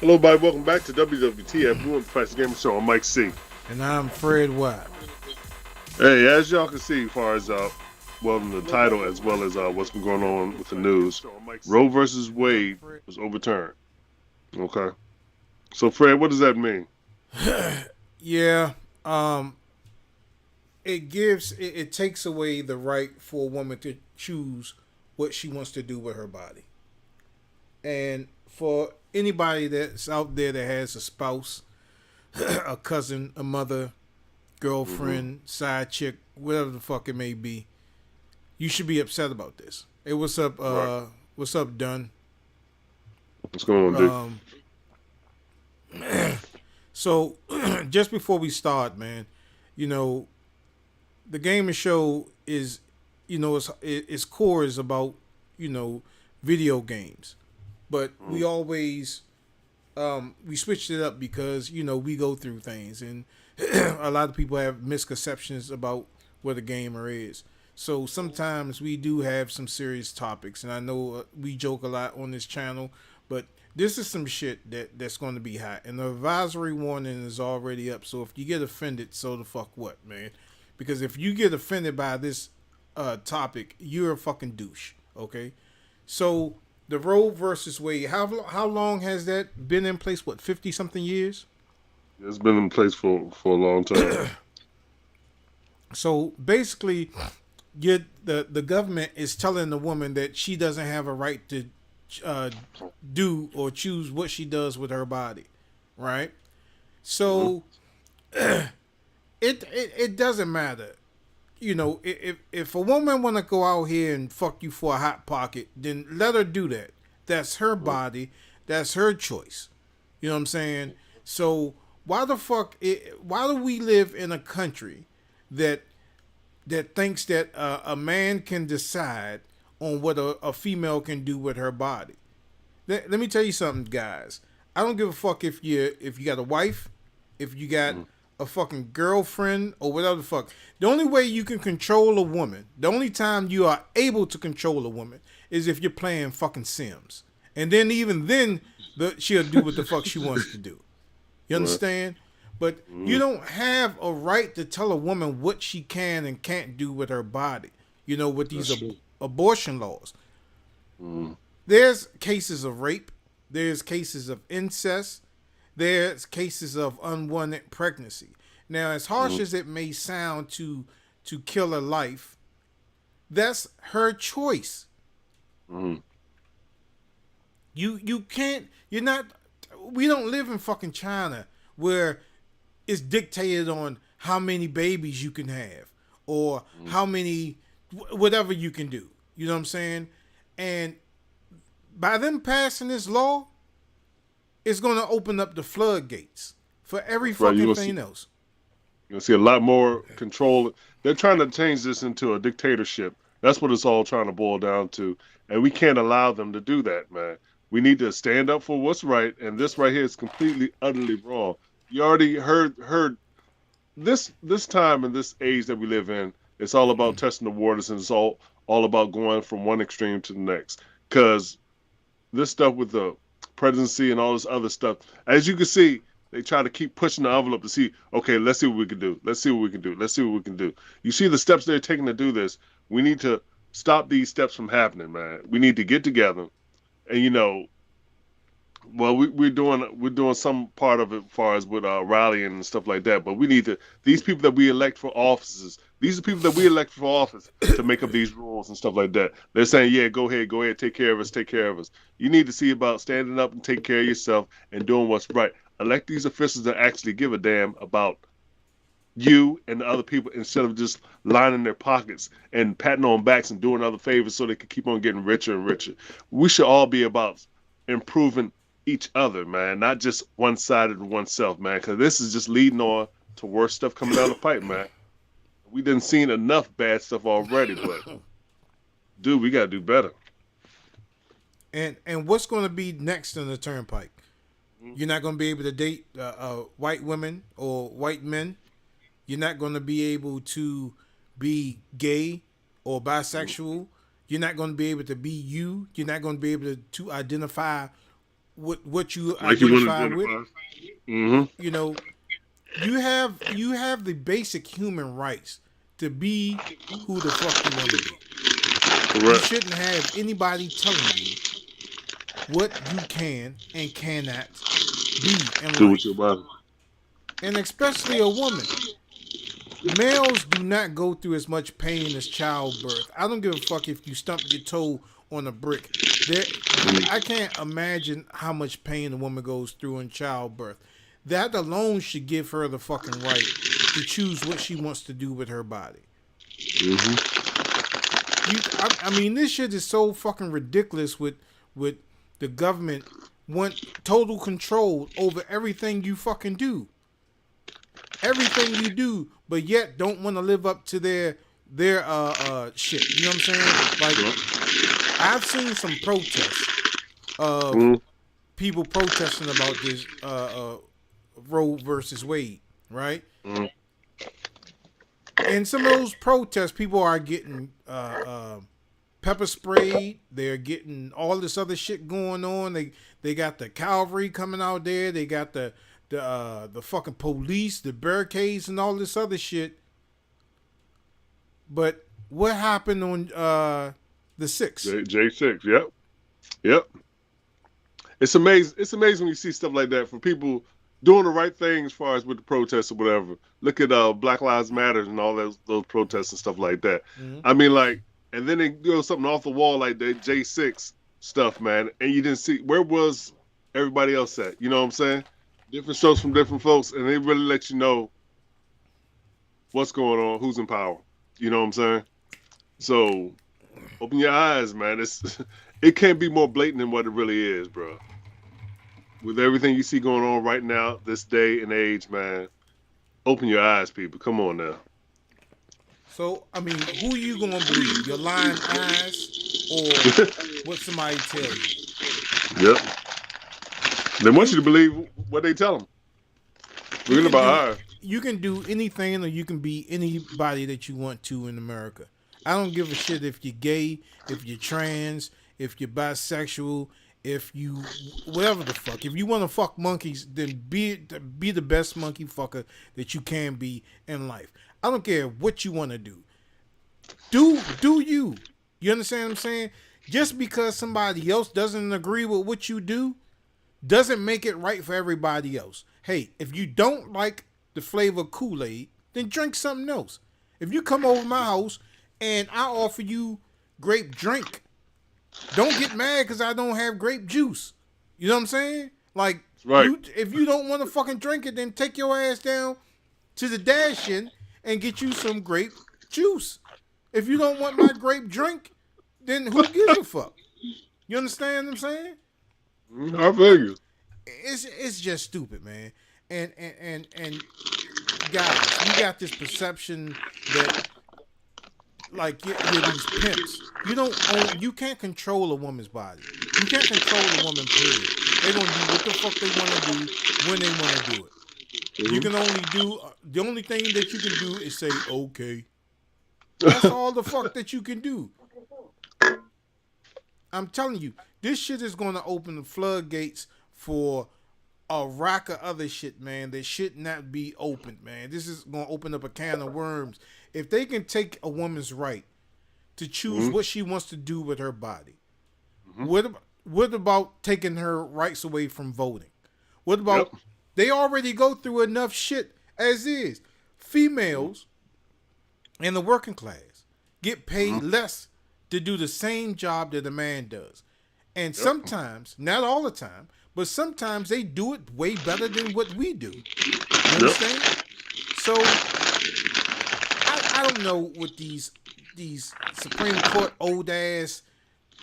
Hello, everybody. Welcome back to WWTF, Blue and Professional Gaming Show. I'm MikeC. And I'm Fred Watt. Hey, as y'all can see, as far as the title as well as what's been going on with the news, Roe versus Wade was overturned. Okay, so Fred, what does that mean? Yeah, it takes away the right for a woman to choose what she wants to do with her body, and for anybody that's out there that has a spouse, a cousin, a mother, girlfriend, side chick, whatever the fuck it may be, you should be upset about this. Hey, what's up? Right. What's up, Dunn? What's going on, dude? So, just before we start, man, you know, the gaming show is, you know, its core is about, you know, video games, but we always we switched it up because, you know, we go through things and a lot of people have misconceptions about what a gamer is. So sometimes we do have some serious topics, and I know we joke a lot on this channel, but this is some shit that's going to be hot. And the advisory warning is already up, so if you get offended, so the fuck what, man? Because if you get offended by this topic, you're a fucking douche, okay? So the Roe versus Wade, how long has that been in place? What, 50-something years? It's been in place for a long time. So basically, the government is telling the woman that she doesn't have a right to do or choose what she does with her body, right? So it doesn't matter. You know, if a woman want to go out here and fuck you for a hot pocket, then let her do that. That's her body. That's her choice. You know what I'm saying? So why the fuck? Why do we live in a country that thinks that a man can decide on what a female can do with her body? Let me tell you something, guys. I don't give a fuck if you got a wife, if you got a fucking girlfriend or whatever the fuck. The only way you can control a woman, the only time you are able to control a woman is if you're playing fucking Sims. And then even then, she'll do what the fuck she wants to do. You understand? But you don't have a right to tell a woman what she can and can't do with her body. You know, with these abortion laws. There's cases of rape. There's cases of incest. There's cases of unwanted pregnancy. Now, as harsh as it may sound to kill a life, that's her choice. You can't. You're not. We don't live in fucking China where it's dictated on how many babies you can have or how many whatever you can do. You know what I'm saying? And by them passing this law, it's going to open up the floodgates for every fucking thing else. You're going to see a lot more control. They're trying to change this into a dictatorship. That's what it's all trying to boil down to. And we can't allow them to do that, man. We need to stand up for what's right. And this right here is completely, utterly wrong. You already heard this time and this age that we live in, it's all about testing the waters, and it's all about going from one extreme to the next. Because this stuff with the presidency and all this other stuff, as you can see, they try to keep pushing the envelope to see, okay, let's see what we can do. Let's see what we can do. Let's see what we can do. You see the steps they're taking to do this. We need to stop these steps from happening, man. We need to get together and, you know, well, we're doing some part of it as far as with rallying and stuff like that. But we need to, these people that we elect for offices, these are people that we elect for office to make up these rules and stuff like that. They're saying, yeah, go ahead, take care of us. You need to see about standing up and taking care of yourself and doing what's right. Elect these officials that actually give a damn about you and the other people instead of just lining their pockets and patting on backs and doing other favors so they can keep on getting richer and richer. We should all be about improving each other, man, not just one-sided to oneself, man, because this is just leading on to worse stuff coming down the pipe, man. We done seen enough bad stuff already, but dude, we gotta do better. And what's going to be next in the turnpike? You're not going to be able to date white women or white men. You're not going to be able to be gay or bisexual. You're not going to be able to be you. You're not going to be able to identify what you Like you want to identify with. Mm-hmm. You know, you have the basic human rights to be who the fuck you want to be. Correct. You shouldn't have anybody telling you what you can and cannot be in Do life. with your body. And especially a woman. Males do not go through as much pain as childbirth. I don't give a fuck if you stump your toe on a brick. I can't imagine how much pain a woman goes through in childbirth. That alone should give her the fucking right to choose what she wants to do with her body. Mm-hmm. I mean, this shit is so fucking ridiculous with the government want total control over everything you fucking do. Everything you do, but yet don't want to live up to their shit. You know what I'm saying? Like, I've seen some protests of people protesting about this Roe versus Wade, right? And some of those protests, people are getting pepper sprayed. They're getting all this other shit going on. They got the cavalry coming out there. They got the fucking police, the barricades, and all this other shit. But what happened on the 6th? J6, yep. It's amazing. It's amazing when you see stuff like that from people doing the right thing as far as with the protests or whatever. Look at Black Lives Matter and all those protests and stuff like that. Mm-hmm. I mean, like, and then they go something off the wall like the J6 stuff, man. And you didn't see, where was everybody else at? You know what I'm saying? Different strokes from different folks, and they really let you know what's going on, who's in power. You know what I'm saying? So open your eyes, man. It can't be more blatant than what it really is, bro. With everything you see going on right now, this day and age, man, open your eyes, people. Come on now. So, I mean, who you gonna believe? Your lying eyes or what somebody tell you? Yep. They want you to believe what they tell them. Read about eyes. You can do anything or you can be anybody that you want to in America. I don't give a shit if you're gay, if you're trans, if you're bisexual, if you whatever the fuck. If you want to fuck monkeys, then be the best monkey fucker that you can be in life. I don't care what you want to do. Do you? You understand what I'm saying? Just because somebody else doesn't agree with what you do doesn't make it right for everybody else. Hey, if you don't like the flavor of Kool-Aid, then drink something else. If you come over my house and I offer you grape drink, don't get mad because I don't have grape juice. You know what I'm saying? Like, right. If you don't want to fucking drink it, then take your ass down to the dash-in and get you some grape juice. If you don't want my grape drink, then who gives a fuck? You understand what I'm saying? I figure. It's just stupid, man. And guys, you got this perception that like you're these pimps. You can't control a woman's body. You can't control a woman, period. They're gonna do what the fuck they wanna do when they wanna do it. Mm-hmm. You can only do the only thing that you can do is say okay. That's all the fuck that you can do. I'm telling you, this shit is gonna open the floodgates for a rack of other shit, man, that should not be opened, man. This is gonna open up a can of worms. If they can take a woman's right to choose what she wants to do with her body, what about taking her rights away from voting? What about they already go through enough shit as is. Females in the working class get paid less to do the same job that a man does. And sometimes, not all the time, but sometimes they do it way better than what we do. You understand? So I don't know what these Supreme Court old ass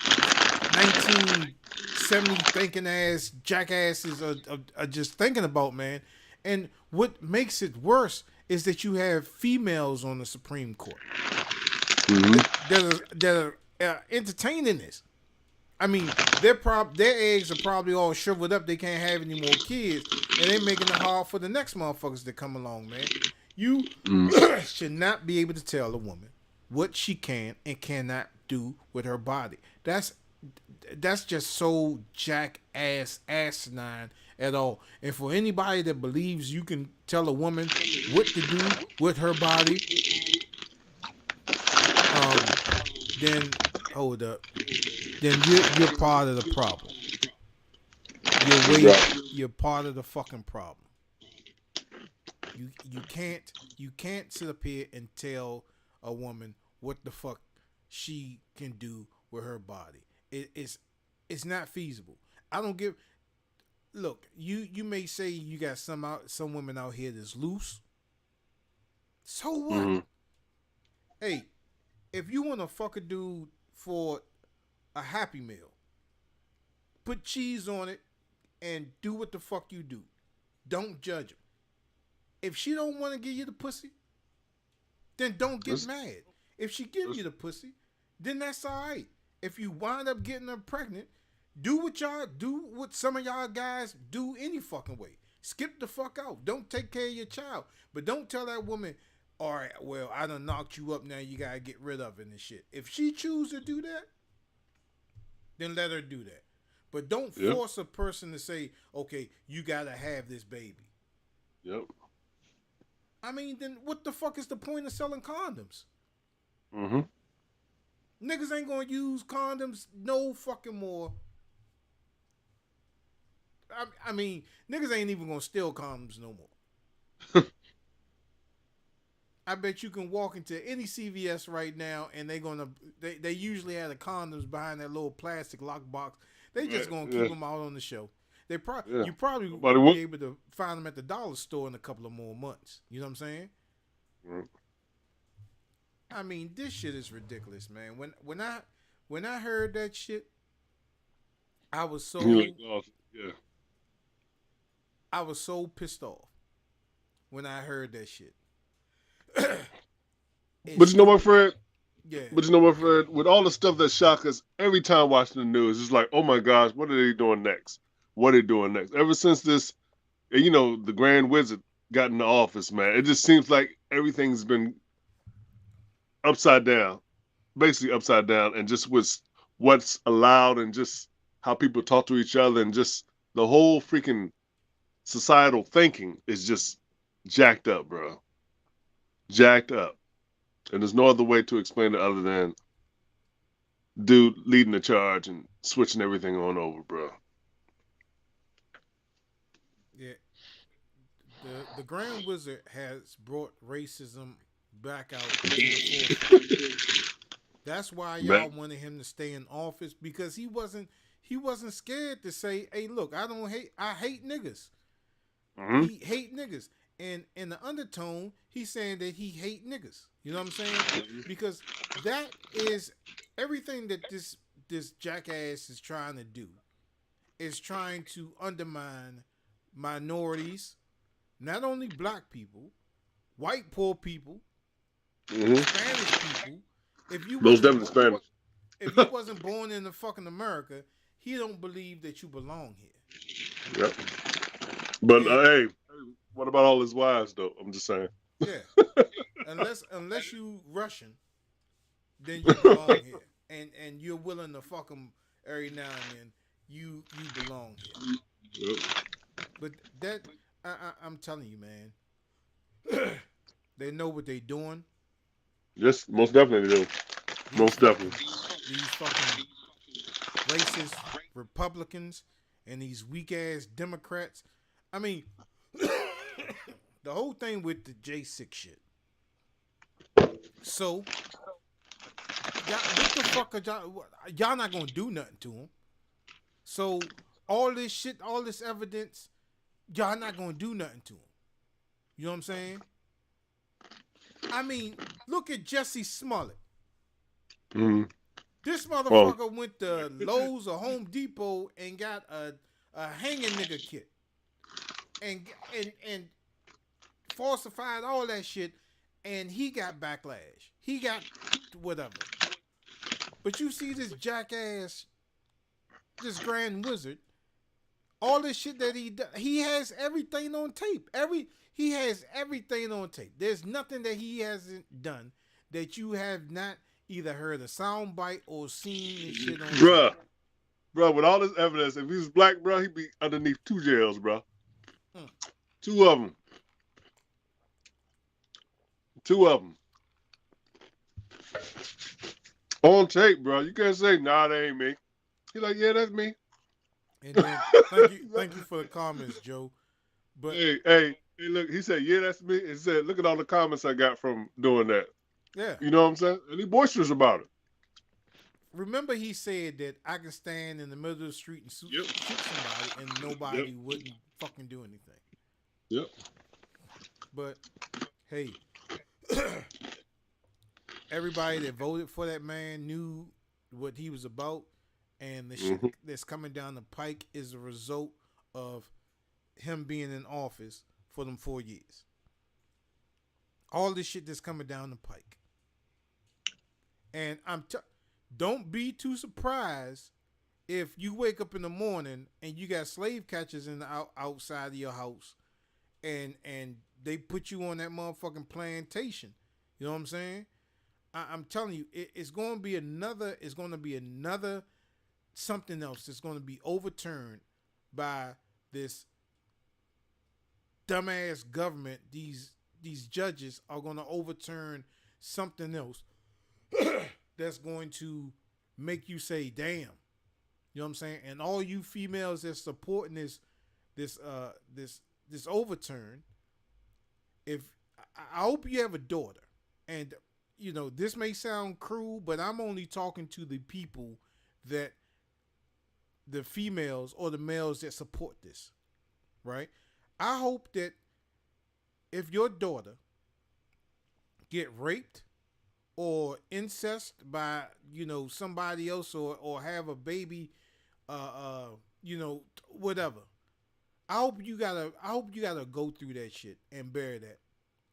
1970 thinking ass jackasses are just thinking about, man. And what makes it worse is that you have females on the Supreme Court that are entertaining this. I mean, their eggs are probably all shriveled up. They can't have any more kids, and they're making it hard for the next motherfuckers that come along, man. You should not be able to tell a woman what she can and cannot do with her body. That's just so jackass asinine at all. And for anybody that believes you can tell a woman what to do with her body, then hold up. Then you're part of the problem. You're part of the fucking problem. You can't sit up here and tell a woman what the fuck she can do with her body. It's not feasible. I don't give. Look, you may say you got some women out here that's loose. So what? Mm-hmm. Hey, if you want to fuck a dude for a Happy Meal, put cheese on it and do what the fuck you do. Don't judge him. If she don't want to give you the pussy, then don't get mad. If she gives you the pussy, then that's all right. If you wind up getting her pregnant, do what some of y'all guys do any fucking way. Skip the fuck out. Don't take care of your child. But don't tell that woman, all right, well, I done knocked you up, now you gotta get rid of it and shit. If she choose to do that, then let her do that. But don't force a person to say, okay, you gotta have this baby. Yep. I mean, then what the fuck is the point of selling condoms? Mm-hmm. Niggas ain't gonna use condoms no fucking more. I mean, niggas ain't even gonna steal condoms no more. I bet you can walk into any CVS right now and they usually have the condoms behind that little plastic lockbox. They just gonna keep them out on the show. You probably will be able to find them at the dollar store in a couple of more months. You know what I'm saying? Mm. I mean, this shit is ridiculous, man. When I heard that shit, I was so I was so pissed off when I heard that shit. But you know what, Fred? Yeah. But you know what, Fred? With all the stuff that shock us every time watching the news, it's like, oh my gosh, what are they doing next? What are they doing next? Ever since this, the Grand Wizard got in the office, man, it just seems like everything's been upside down, basically upside down, and just with what's allowed and just how people talk to each other and just the whole freaking societal thinking is just jacked up, bro. Jacked up. And there's no other way to explain it other than dude leading the charge and switching everything on over, bro. Yeah. The Grand Wizard has brought racism back out to the forefront. That's why y'all wanted him to stay in office, because he wasn't scared to say, hey, look, I hate niggas. Mm-hmm. He hate niggas. And in the undertone, he's saying that he hate niggas. You know what I'm saying? Because that is everything that this jackass is trying to do, is trying to undermine minorities, not only black people, white poor people, Spanish people. If you wasn't born in the fucking America, he don't believe that you belong here. Yep. But hey, what about all his wives though? I'm just saying. Yeah. Unless you Russian, then you belong here, and you're willing to fuck them every now and then. You belong here. Yep. But that I'm telling you, man, they know what they doing. Yes, most definitely do. Most definitely. These fucking racist Republicans and these weak ass Democrats. I mean, the whole thing with the J6 shit. So, what the fuck are y'all not gonna do nothing to him? So, all this shit, all this evidence, y'all not gonna do nothing to him. You know what I'm saying? I mean, look at Jesse Smollett. Mm-hmm. This motherfucker went to Lowe's or Home Depot and got a hanging nigga kit. And falsified all that shit, and he got backlash. He got whatever. But you see this jackass, this Grand Wizard, all this shit that he does, he has everything on tape. He has everything on tape. There's nothing that he hasn't done that you have not either heard a sound bite or seen this shit on tape. Bruh, with all this evidence, if he was black, bro, he'd be underneath 2 jails, bro. Mm. 2 of them. 2 of them. On tape, bro. You can't say, nah, that ain't me. He like, yeah, that's me. And then thank you for the comments, Joe. But hey, look, he said, yeah, that's me. And said, look at all the comments I got from doing that. yeah, You know what I'm saying? And he boisterous about it. remember he said that I can stand in the middle of the street and shoot somebody and nobody wouldn't fucking do anything. Yep. But hey, everybody that voted for that man knew what he was about, and the shit that's coming down the pike is a result of him being in office for them 4 years. All this shit that's coming down the pike. And don't be too surprised if you wake up in the morning and you got slave catchers in the outside of your house, and they put you on that motherfucking plantation. You know what I'm saying? I'm telling you, it's going to be another. It's going to be another something else that's going to be overturned by this dumbass government. These judges are going to overturn something else that's going to make you say, "Damn." You know what I'm saying? And all you females that's supporting this overturn, if I hope you have a daughter, and you know this may sound cruel, but I'm only talking to the people that the females or the males that support this, right? I hope that if your daughter get raped or incest by, you know, somebody else, or have a baby, you know, whatever, I hope you gotta go through that shit and bear that,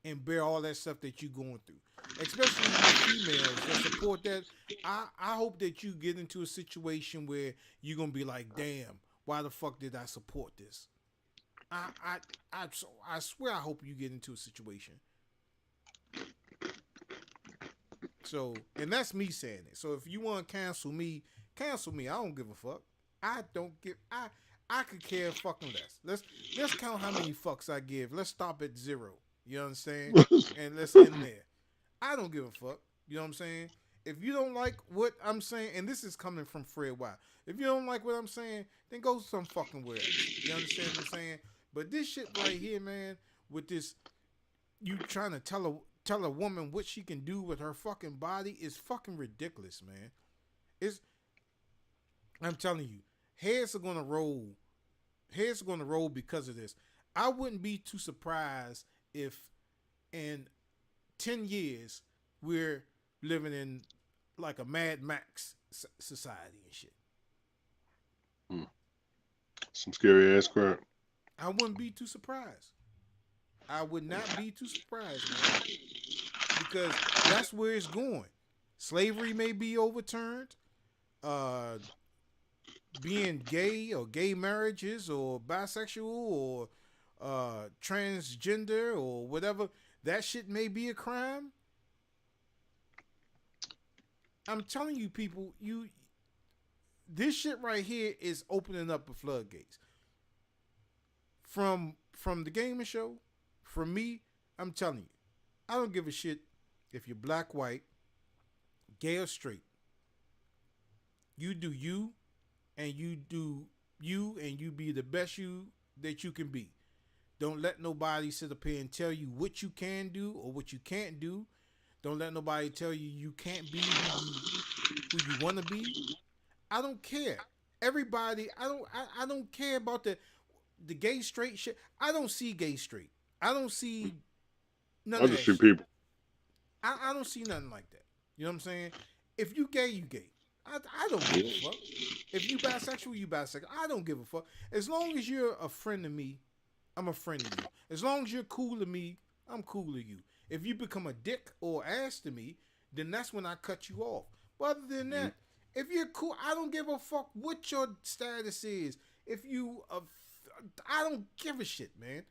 and bear all that stuff that you going through. Especially the females that support that. I hope that you get into a situation where you're gonna be like, damn, why the fuck did I support this? I swear I hope you get into a situation. So, and that's me saying it. So if you want to cancel me. I don't give a fuck. I could care fucking less. Let's count how many fucks I give. Let's stop at 0. You understand? And let's end there. I don't give a fuck. You know what I'm saying? If you don't like what I'm saying, and this is coming from Fred White, if you don't like what I'm saying, then go some fucking where. You understand what I'm saying? But this shit right here, man, with this, you trying to tell a woman what she can do with her fucking body is fucking ridiculous, man. I'm telling you, heads are gonna roll. Heads are gonna roll because of this. I wouldn't be too surprised if in 10 years we're living in like a Mad Max society and shit. Some scary ass crap. I wouldn't be too surprised. I would not be too surprised, man, because that's where it's going. Slavery may be overturned. Being gay or gay marriages or bisexual or transgender or whatever, that shit may be a crime. I'm telling you, people, this shit right here is opening up the floodgates. From the gaming show, from me, I'm telling you, I don't give a shit if you're black, white, gay or straight. You do you, and you do you, and you be the best you that you can be. Don't let nobody sit up here and tell you what you can do or what you can't do. Don't let nobody tell you you can't be who you want to be. I don't care. Everybody, I don't care about the gay straight shit. I don't see gay straight. I don't see none of that shit. People. I don't see nothing like that. You know what I'm saying? If you gay, you gay. I don't give a fuck. If you bisexual, you bisexual. I don't give a fuck. As long as you're a friend of me, I'm a friend of you. As long as you're cool to me, I'm cool to you. If you become a dick or ass to me, then that's when I cut you off. But other than that, if you're cool, I don't give a fuck what your status is. If you, I don't give a shit, man.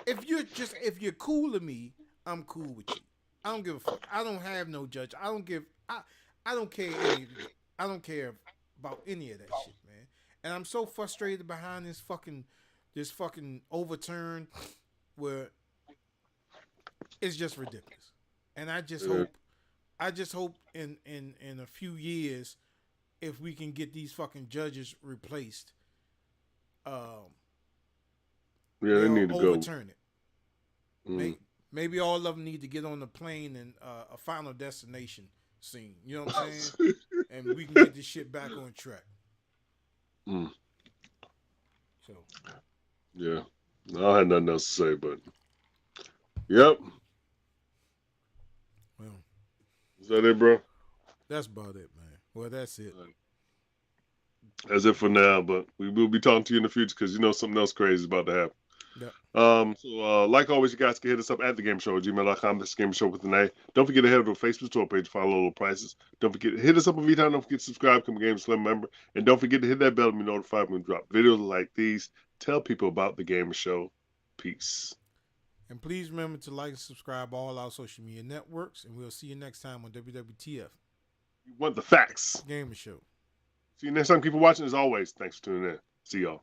if you're cool to me, I'm cool with you. I don't give a fuck. I don't have no judge. I don't care I don't care about any of that shit, man. And I'm so frustrated behind this fucking overturn where it's just ridiculous. And I just hope in a few years if we can get these fucking judges replaced, they they'll need to overturn go. it. Maybe all of them need to get on the plane and a Final Destination scene. You know what I'm saying? And we can get this shit back on track. So, Yeah, I had nothing else to say, but yep. well, Is that it, bro? that's about it, man. Well, that's it. That's it for now, but we will be talking to you in the future because you know something else crazy is about to happen. Yep. So like always, you guys can hit us up at thagamersshow@gmail.com. That's thagamersshow with an A. Don't forget to head over to Facebook store page, follow little prices. Don't forget to hit us up on vTime. Don't forget to subscribe, become a Gamer Slim member, and don't forget to hit that bell to be notified when we drop videos like these. Tell people about the Gamer Show. Peace. And please remember to like and subscribe all our social media networks, and we'll see you next time on WWTF. You want the facts. Gamer Show. See you next time. Keep watching as always. Thanks for tuning in. See y'all.